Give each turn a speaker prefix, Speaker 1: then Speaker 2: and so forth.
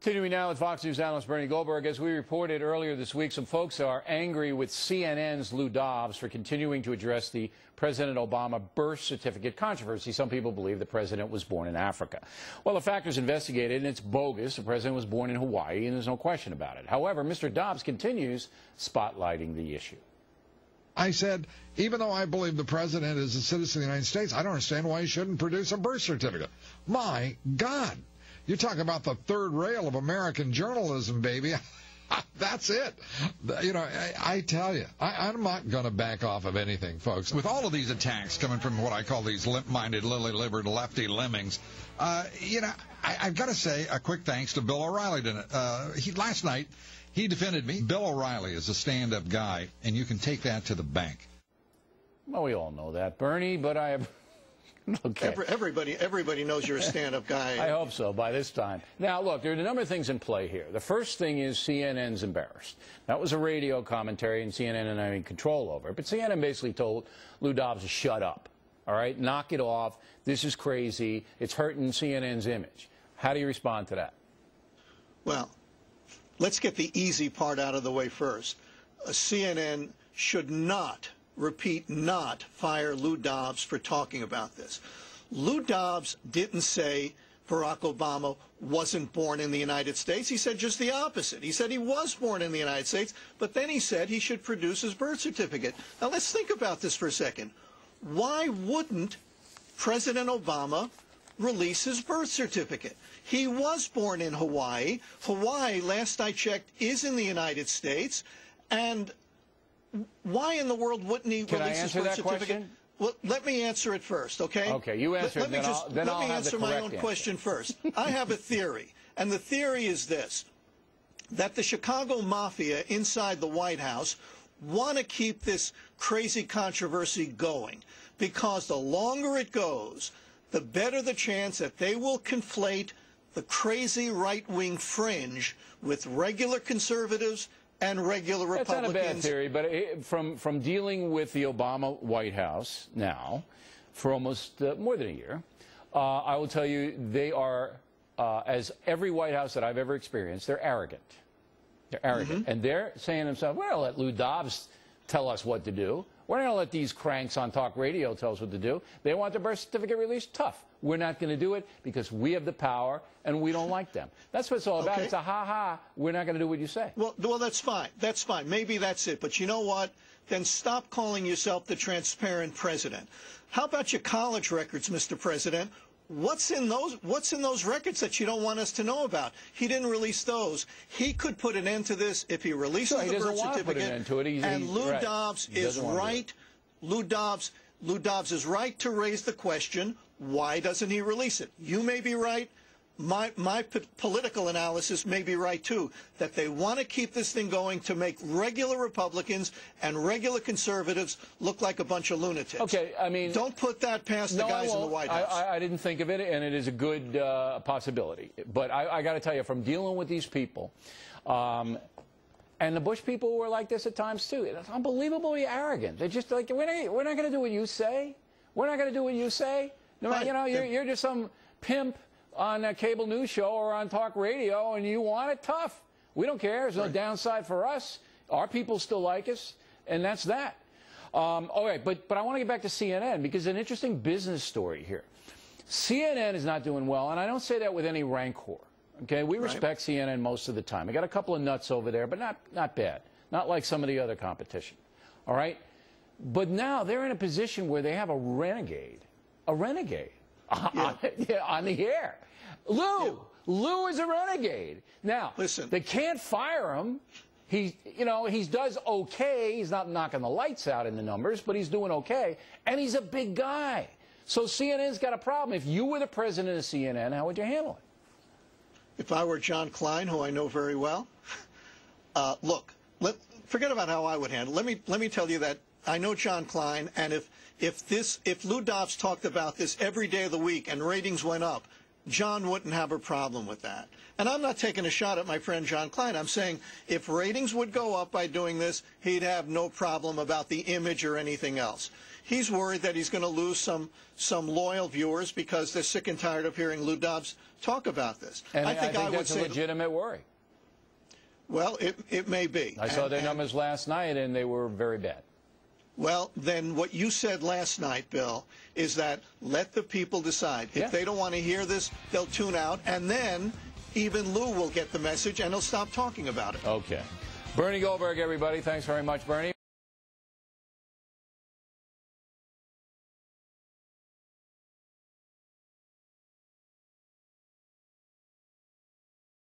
Speaker 1: Continuing now with Fox News analyst Bernard Goldberg. As we reported earlier this week, some folks are angry with CNN's Lou Dobbs for continuing to address the President Obama birth certificate controversy. Some people believe the president was born in Africa. Well, the factors investigated, and it's bogus. The president was born in Hawaii, and there's no question about it. However, Mr. Dobbs continues spotlighting the issue.
Speaker 2: I said, even though I believe the president is a citizen of the United States, I don't understand why he shouldn't produce a birth certificate. My God. You talk about the third rail of American journalism, baby. That's it. You know, I tell you, I'm not going to back off of anything, folks.
Speaker 3: With all of these attacks coming from what I call these limp-minded, lily-livered, lefty lemmings, you know, I've got to say a quick thanks to Bill O'Reilly. Last night, he defended me. Bill O'Reilly is a stand-up guy, and you can take that to the bank.
Speaker 1: Well, we all know that, Bernie, but I have... Okay.
Speaker 4: Everybody knows you're a stand-up guy.
Speaker 1: I hope so by this time. Now, look, there are a number of things in play here. The first thing is CNN's embarrassed. That was a radio commentary, and CNN didn't have any control over it. But CNN basically told Lou Dobbs to shut up, all right? Knock it off. This is crazy. It's hurting CNN's image. How do you respond to that?
Speaker 4: Well, let's get the easy part out of the way first. CNN should not fire Lou Dobbs for talking about this. Lou Dobbs didn't say Barack Obama wasn't born in the United States. He said just the opposite. He said he was born in the United States, but then he said he should produce his birth certificate. Now let's think about this for a second. Why wouldn't President Obama release his birth certificate? He was born in Hawaii. Hawaii, last I checked, is in the United States, and why in the world wouldn't he release his birth certificate? Question? Well, let me answer it first, okay?
Speaker 1: Okay, you answer it, then I'll
Speaker 4: answer my own question first. I have a theory, and the theory is this, that the Chicago Mafia inside the White House want to keep this crazy controversy going, because the longer it goes, the better the chance that they will conflate the crazy right-wing fringe with regular conservatives and regular Republicans.
Speaker 1: That's not a bad theory, but from dealing with the Obama White House now for almost more than a year, I will tell you they are, as every White House that I've ever experienced, they're arrogant. They're arrogant. And they're saying to themselves, we're going to let Lou Dobbs tell us what to do. We're not going to let these cranks on talk radio tell us what to do. They want the birth certificate released? Tough. We're not going to do it because we have the power and we don't like them. That's what it's all about. Okay. It's a ha-ha. We're not going to do what you say.
Speaker 4: Well, that's fine. That's fine. Maybe that's it. But you know what? Then stop calling yourself the transparent president. How about your college records, Mr. President? What's in those records that you don't want us to know about? He didn't release those. He could put an end to this if he releases the birth certificate. And Lou Dobbs is right. Lou Dobbs is right to raise the question, why doesn't he release it? You may be right. My political analysis may be right, too, that they want to keep this thing going to make regular Republicans and regular conservatives look like a bunch of lunatics.
Speaker 1: Okay, I mean...
Speaker 4: Don't put that past the guys in the White House.
Speaker 1: I didn't think of it, and it is a good possibility. But I got to tell you, from dealing with these people, and the Bush people were like this at times, too. It's unbelievably arrogant. They're just like, we're not going to do what you say. We're not going to do what you say. No, you know, you're just some pimp on a cable news show or on talk radio, and you want it tough. We don't care. There's no downside for us. Our people still like us, and that's that. All right, but I want to get back to CNN because an interesting business story here. CNN is not doing well, and I don't say that with any rancor. Okay, we respect CNN most of the time. I got a couple of nuts over there, but not bad. Not like some of the other competition. All right, but now they're in a position where they have a renegade on the air. Lou is a renegade. Now, listen, they can't fire him. He does okay. He's not knocking the lights out in the numbers, but he's doing okay. And he's a big guy. So CNN's got a problem. If you were the president of CNN, how would you handle it?
Speaker 4: If I were John Klein, who I know very well, look, forget about how I would handle it. Let me tell you that I know John Klein, and if Lou Dobbs talked about this every day of the week and ratings went up, John wouldn't have a problem with that. And I'm not taking a shot at my friend John Klein. I'm saying if ratings would go up by doing this, he'd have no problem about the image or anything else. He's worried that he's going to lose some loyal viewers because they're sick and tired of hearing Lou Dobbs talk about this.
Speaker 1: And I think
Speaker 4: would
Speaker 1: that's
Speaker 4: say
Speaker 1: a legitimate worry.
Speaker 4: Well, it may be.
Speaker 1: I saw their numbers last night, and they were very bad.
Speaker 4: Well, then what you said last night, Bill, is that let the people decide. If they don't want to hear this, they'll tune out, and then even Lou will get the message, and he'll stop talking about it.
Speaker 1: Okay. Bernie Goldberg, everybody. Thanks very much, Bernie.